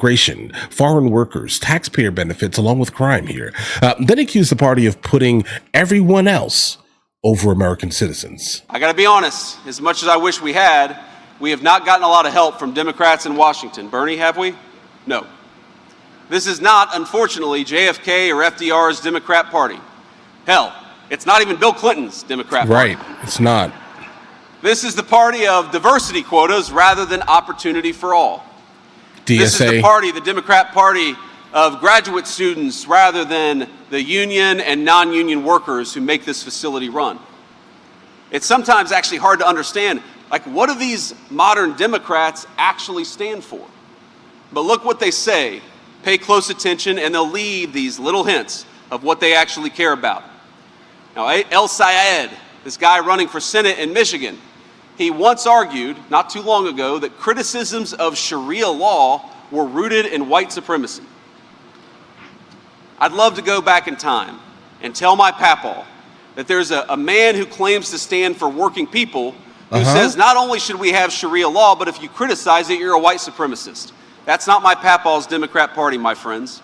immigration, foreign workers, taxpayer benefits, along with crime here. Then accused the party of putting everyone else over American citizens. I got to be honest, as much as I wish we had, we have not gotten a lot of help from Democrats in Washington. Bernie, have we? No. This is not, unfortunately, JFK or FDR's Democrat Party. Hell, it's not even Bill Clinton's Democrat Party. Right, it's not. This is the party of diversity quotas rather than opportunity for all. DSA. This is the party, the Democrat Party, of graduate students rather than the union and non-union workers who make this facility run. It's sometimes actually hard to understand, like, what do these modern Democrats actually stand for? But look what they say. Pay close attention, and they'll leave these little hints of what they actually care about. Now, El Sayed, this guy running for Senate in Michigan, he once argued, not too long ago, that criticisms of Sharia law were rooted in white supremacy. I'd love to go back in time and tell my papaw that there's a man who claims to stand for working people who says not only should we have Sharia law, but if you criticize it, you're a white supremacist. That's not my papaw's Democrat Party, my friends.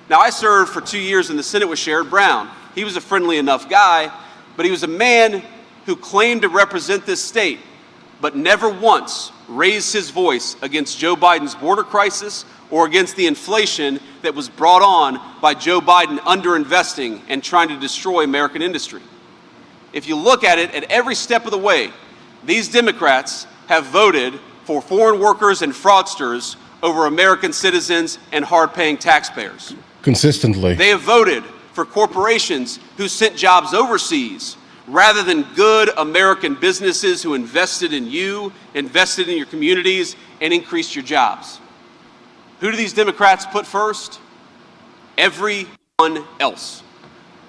Now, I served for 2 years in the Senate with Sherrod Brown. He was a friendly enough guy, but he was a man who claimed to represent this state, but never once raised his voice against Joe Biden's border crisis or against the inflation that was brought on by Joe Biden underinvesting and trying to destroy American industry. If you look at it, at every step of the way, these Democrats have voted for foreign workers and fraudsters over American citizens and hard-paying taxpayers. Consistently. They have voted for corporations who sent jobs overseas rather than good American businesses who invested in you, invested in your communities, and increased your jobs. Who do these Democrats put first? Everyone else.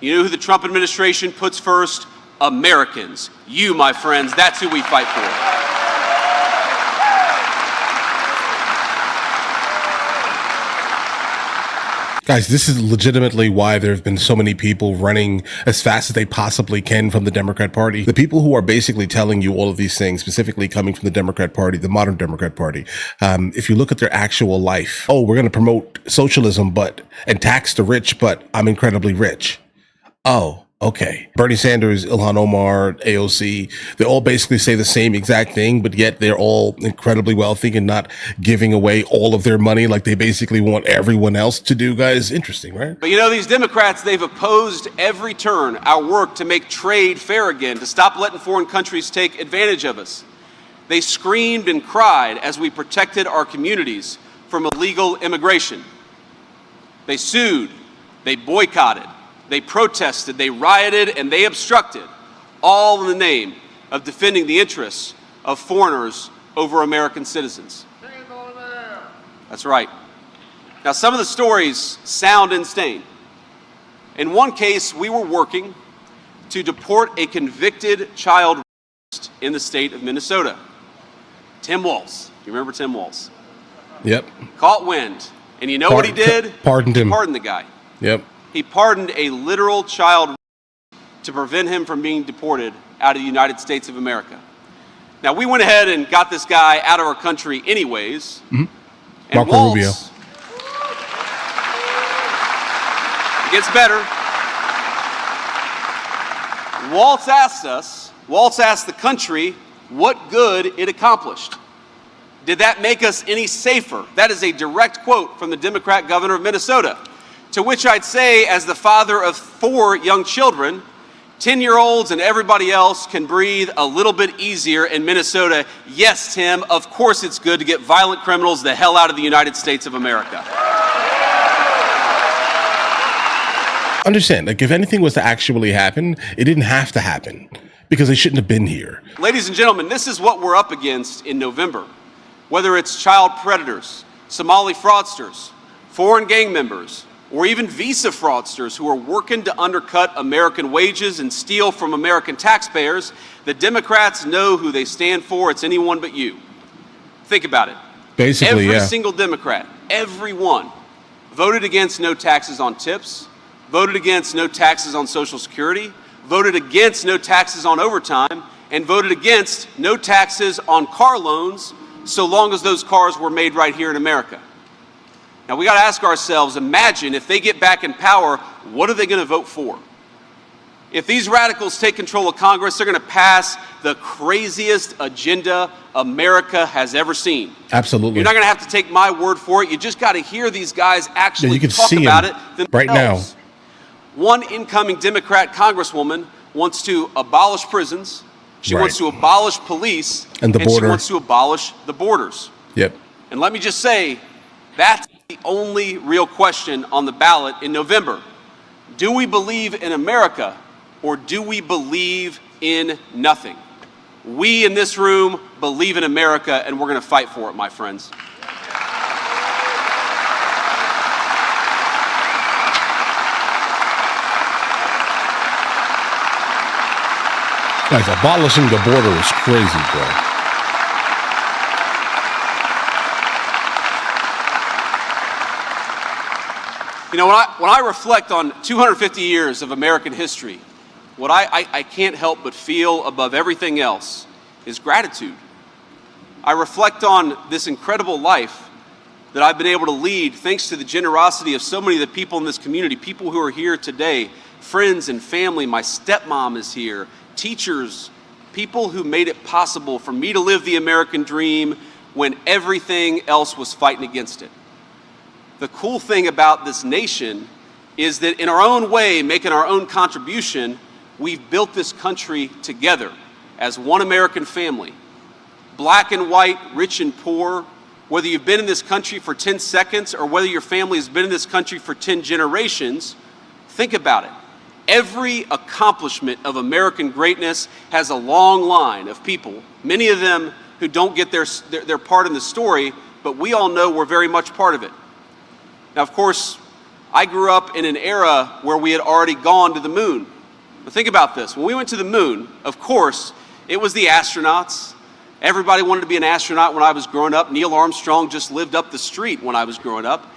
You know who the Trump administration puts first? Americans. You, my friends, that's who we fight for. Guys, this is legitimately why there have been so many people running as fast as they possibly can from the Democrat Party. The people who are basically telling you all of these things, specifically coming from the Democrat Party, the modern Democrat Party, if you look at their actual life, oh, we're going to promote socialism and tax the rich, but I'm incredibly rich. Oh, okay. Bernie Sanders, Ilhan Omar, AOC, they all basically say the same exact thing, but yet they're all incredibly wealthy and not giving away all of their money like they basically want everyone else to do, guys. Interesting, right? But you know, these Democrats, they've opposed every turn our work to make trade fair again, to stop letting foreign countries take advantage of us. They screamed and cried as we protected our communities from illegal immigration. They sued, they boycotted, they protested, they rioted, and they obstructed, all in the name of defending the interests of foreigners over American citizens. That's right. Now, some of the stories sound insane. In one case, we were working to deport a convicted child rapist in the state of Minnesota. Tim Walz. You remember Tim Walz? Yep. Caught wind. And you know what he did? Pardoned him. Pardoned the guy. Yep. He pardoned a literal child to prevent him from being deported out of the United States of America. Now, we went ahead and got this guy out of our country anyways. Mm-hmm. And Marco Walz, Rubio. It gets better. Walz asked the country what good it accomplished. Did that make us any safer? That is a direct quote from the Democrat governor of Minnesota. To which I'd say, as the father of 4 young children, 10-year-olds and everybody else can breathe a little bit easier in Minnesota. Yes, Tim, of course it's good to get violent criminals the hell out of the United States of America. Understand, like, if anything was to actually happen, it didn't have to happen because they shouldn't have been here. Ladies and gentlemen, this is what we're up against in November. Whether it's child predators, Somali fraudsters, foreign gang members, or even visa fraudsters who are working to undercut American wages and steal from American taxpayers, the Democrats know who they stand for. It's anyone but you. Think about it. Basically, every single Democrat, every one, voted against no taxes on tips, voted against no taxes on Social Security, voted against no taxes on overtime, and voted against no taxes on car loans so long as those cars were made right here in America. Now we got to ask ourselves, imagine if they get back in power, what are they going to vote for? If these radicals take control of Congress, they're going to pass the craziest agenda America has ever seen. Absolutely. You're not going to have to take my word for it. You just got to hear these guys actually you can talk see about it themselves. right now. One incoming Democrat congresswoman wants to abolish prisons. She Right. wants to abolish police. And the border. she wants to abolish the borders. Yep. And let me just say, that's the only real question on the ballot in November. Do we believe in America, or do we believe in nothing? We in this room believe in America, and we're going to fight for it, my friends. Guys, abolishing the border is crazy, bro. You know, when I reflect on 250 years of American history, what I can't help but feel above everything else is gratitude. I reflect on this incredible life that I've been able to lead thanks to the generosity of so many of the people in this community, people who are here today, friends and family. My stepmom is here, teachers, people who made it possible for me to live the American dream when everything else was fighting against it. The cool thing about this nation is that in our own way, making our own contribution, we've built this country together as one American family. Black and white, rich and poor, whether you've been in this country for 10 seconds or whether your family has been in this country for 10 generations, think about it. Every accomplishment of American greatness has a long line of people, many of them who don't get their part in the story, but we all know we're very much part of it. Now, of course, I grew up in an era where we had already gone to the moon. But think about this. When we went to the moon, of course, it was the astronauts. Everybody wanted to be an astronaut when I was growing up. Neil Armstrong just lived up the street when I was growing up.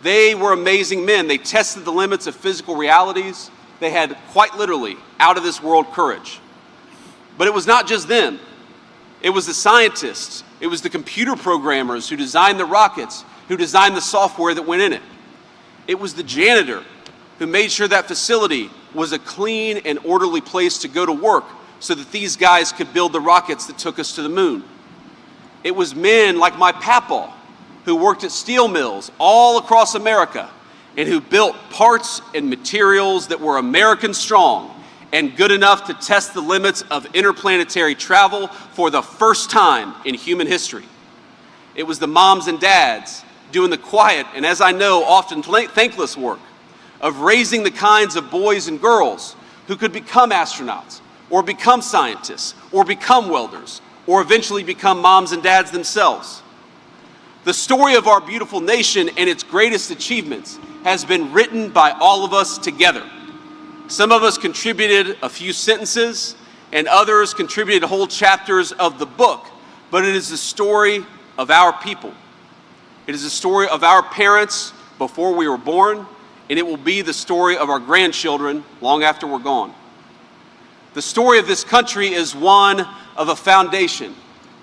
They were amazing men. They tested the limits of physical realities. They had quite literally out-of-this-world courage. But it was not just them. It was the scientists. It was the computer programmers who designed the rockets, who designed the software that went in it. It was the janitor who made sure that facility was a clean and orderly place to go to work so that these guys could build the rockets that took us to the moon. It was men like my papa who worked at steel mills all across America and who built parts and materials that were American strong and good enough to test the limits of interplanetary travel for the first time in human history. It was the moms and dads doing the quiet and, as I know, often thankless work of raising the kinds of boys and girls who could become astronauts or become scientists or become welders or eventually become moms and dads themselves. The story of our beautiful nation and its greatest achievements has been written by all of us together. Some of us contributed a few sentences and others contributed whole chapters of the book, but it is the story of our people. It is the story of our parents before we were born, and it will be the story of our grandchildren long after we're gone. The story of this country is one of a foundation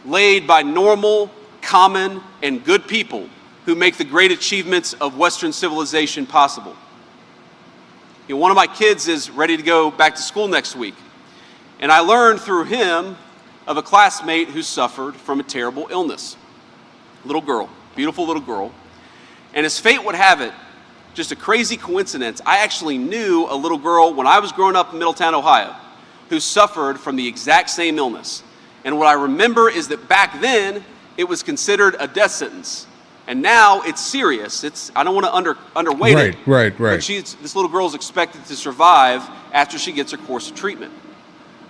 laid by normal, common, and good people who make the great achievements of Western civilization possible. You know, one of my kids is ready to go back to school next week, and I learned through him of a classmate who suffered from a terrible illness. Little girl, beautiful little girl. And as fate would have it, just a crazy coincidence, I actually knew a little girl when I was growing up in Middletown, Ohio, who suffered from the exact same illness. And what I remember is that back then, it was considered a death sentence. And now it's serious. I don't want to underweight it. Right. But this little girl is expected to survive after she gets her course of treatment.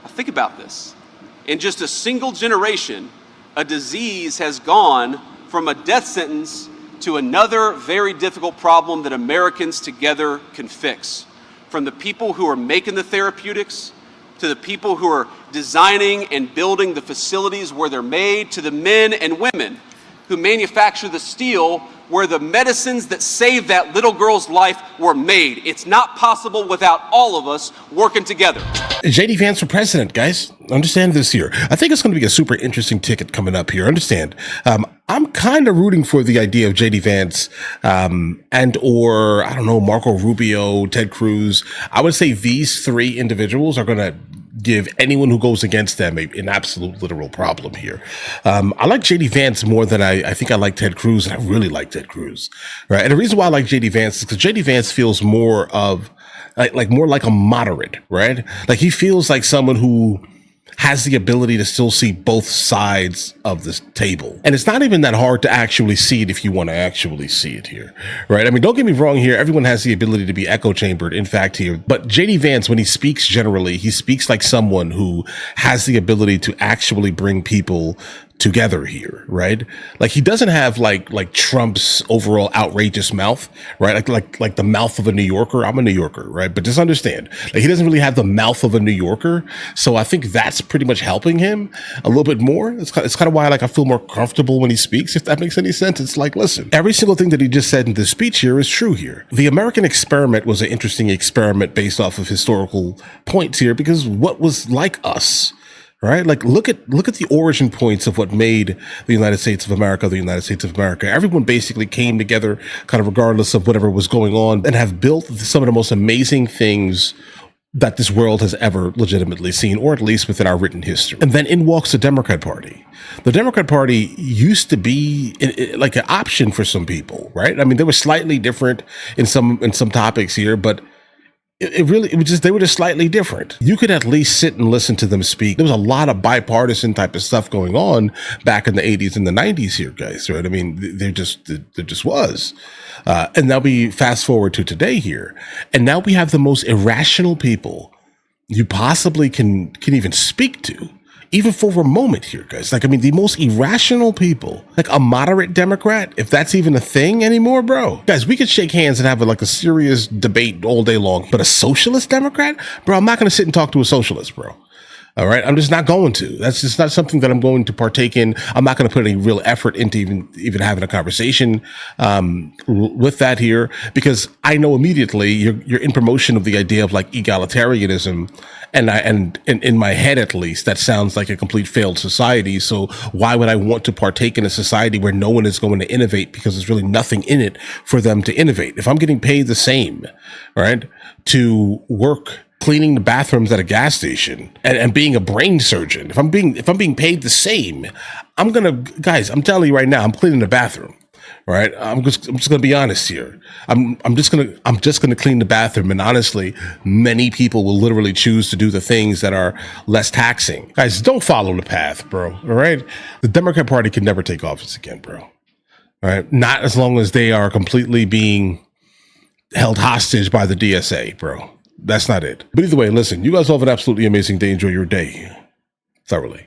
Now think about this. In just a single generation, a disease has gone from a death sentence to another very difficult problem that Americans together can fix. From the people who are making the therapeutics, to the people who are designing and building the facilities where they're made, to the men and women who manufacture the steel where the medicines that saved that little girl's life were made. It's not possible without all of us working together. JD Vance for president, guys. Understand this here. I think it's going to be a super interesting ticket coming up here. Understand. I'm kind of rooting for the idea of JD Vance, and or I don't know, Marco Rubio, Ted Cruz. I would say these three individuals are going to give anyone who goes against them an absolute literal problem here. I like JD Vance more than I think I like Ted Cruz, and I really like Ted Cruz, right? And the reason why I like JD Vance is because JD Vance feels more of like more like a moderate, right? Like he feels like someone who has the ability to still see both sides of this table. And it's not even that hard to actually see it if you want to actually see it here, right? I mean, don't get me wrong here. Everyone has the ability to be echo chambered, in fact, here. But JD Vance, when he speaks generally, he speaks like someone who has the ability to actually bring people together here, right? Like he doesn't have like Trump's overall outrageous mouth, right? Like the mouth of a New Yorker. I'm a New Yorker, right? But just understand, like he doesn't really have the mouth of a New Yorker. So I think that's pretty much helping him a little bit more. It's kind of why I feel more comfortable when he speaks, if that makes any sense. It's like, listen, every single thing that he just said in this speech here is true here. The American experiment was an interesting experiment based off of historical points here, because what was like us? Right? Like look at the origin points of what made the United States of America the United States of America. Everyone basically came together kind of regardless of whatever was going on and have built some of the most amazing things that this world has ever legitimately seen, or at least within our written history. And then in walks the Democrat Party. The Democrat Party used to be like an option for some people, right? I mean, they were slightly different in some topics here, but they were just slightly different. You could at least sit and listen to them speak. There was a lot of bipartisan type of stuff going on back in the 80s and the 90s here, guys, right? I mean, there just was. And now we fast forward to today here. And now we have the most irrational people you possibly can even speak to, even for a moment here, guys. Like, I mean, the most irrational people, like a moderate Democrat, if that's even a thing anymore, bro. Guys, we could shake hands and have a serious debate all day long. But a socialist Democrat? Bro, I'm not going to sit and talk to a socialist, bro. All right. I'm just not going to. That's just not something that I'm going to partake in. I'm not going to put any real effort into even having a conversation with that here, because I know immediately you're in promotion of the idea of like egalitarianism. And in my head, at least, that sounds like a complete failed society. So why would I want to partake in a society where no one is going to innovate, because there's really nothing in it for them to innovate? If I'm getting paid the same, right, to work cleaning the bathrooms at a gas station and being a brain surgeon, if I'm being paid the same, I'm telling you right now, I'm cleaning the bathroom. Right. I'm just going to be honest here. I'm just going to clean the bathroom. And honestly, many people will literally choose to do the things that are less taxing. Guys, don't follow the path, bro. All right. The Democrat Party can never take office again, bro. All right. Not as long as they are completely being held hostage by the DSA, bro. That's not it. But either way, listen, you guys all have an absolutely amazing day. Enjoy your day thoroughly.